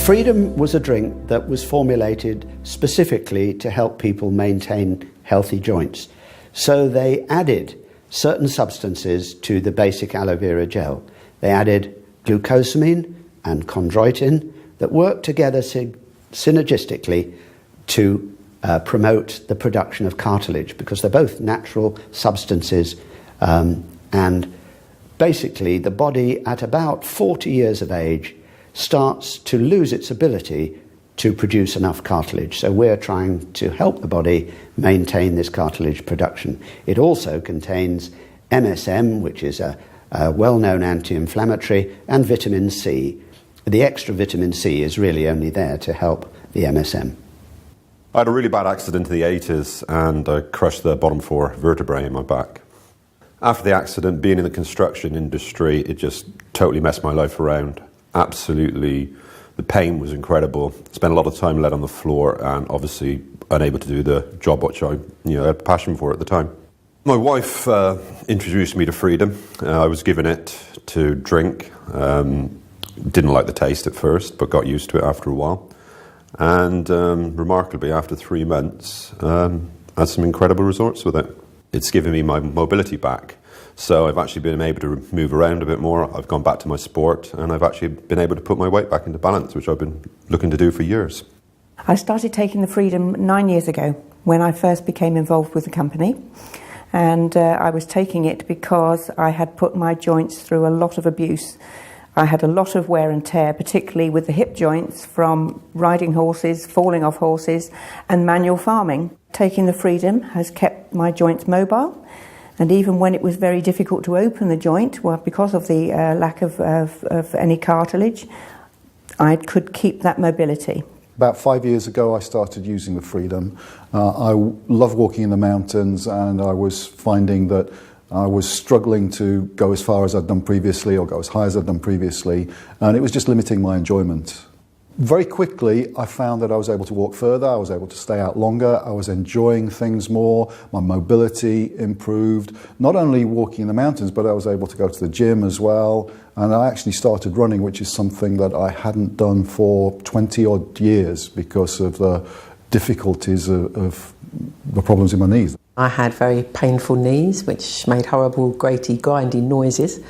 Freedom was a drink that was formulated specifically to help people maintain healthy joints. So they added certain substances to the basic aloe vera gel. They added glucosamine and chondroitin that work together synergistically to promote the production of cartilage, because they're both natural substances, and basically the body at about 40 years of age starts to lose its ability to produce enough cartilage. So we're trying to help the body maintain this cartilage production. It also contains MSM, which is a well-known anti-inflammatory, and vitamin C. The extra vitamin C is really only there to help the MSM. I had a really bad accident in the 80s and I crushed the bottom 4 vertebrae in my back. After the accident, being in the construction industry, it just totally messed my life around. Absolutely, the pain was incredible. Spent a lot of time laid on the floor and obviously unable to do the job which I had a passion for at the time. My wife introduced me to Freedom. I was given it to drink. Didn't like the taste at first, but got used to it after a while. And remarkably, after 3 months, had some incredible results with it. It's given me my mobility back. So I've actually been able to move around a bit more. I've gone back to my sport, and I've actually been able to put my weight back into balance, which I've been looking to do for years. I started taking the Freedom 9 years ago when I first became involved with the company. And I was taking it because I had put my joints through a lot of abuse. I had a lot of wear and tear, particularly with the hip joints from riding horses, falling off horses, and manual farming. Taking the Freedom has kept my joints mobile, and even when it was very difficult to open the joint, well, because of the lack of any cartilage, I could keep that mobility. About 5 years ago, I started using the Freedom. I love walking in the mountains, and I was finding that I was struggling to go as far as I'd done previously or go as high as I'd done previously, and it was just limiting my enjoyment. Very quickly, I found that I was able to walk further, I was able to stay out longer, I was enjoying things more, my mobility improved, not only walking in the mountains, but I was able to go to the gym as well, and I actually started running, which is something that I hadn't done for 20 odd years because of the difficulties of the problems in my knees. I had very painful knees, which made horrible, graty, grindy noises,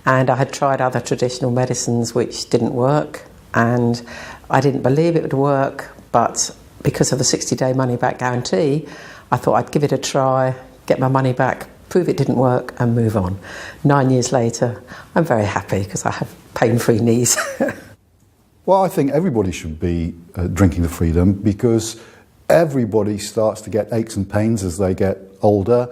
and I had tried other traditional medicines which didn't work, and I didn't believe it would work, but because of the 60-day money-back guarantee, I thought I'd give it a try, get my money back, prove it didn't work, and move on. 9 years later, I'm very happy because I have pain-free knees. Well, I think everybody should be drinking the Freedom because everybody starts to get aches and pains as they get older.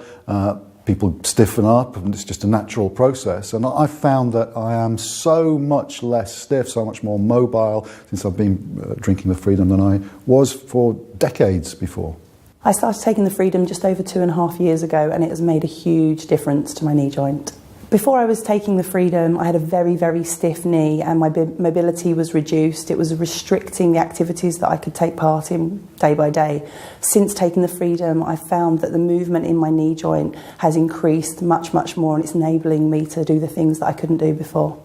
People stiffen up, and it's just a natural process. And I found that I am so much less stiff, so much more mobile since I've been drinking the Freedom than I was for decades before. I started taking the Freedom just over 2.5 years ago, and it has made a huge difference to my knee joint. Before I was taking the Freedom, I had a very, very stiff knee and my mobility was reduced. It was restricting the activities that I could take part in day by day. Since taking the Freedom, I found that the movement in my knee joint has increased much, much more, and it's enabling me to do the things that I couldn't do before.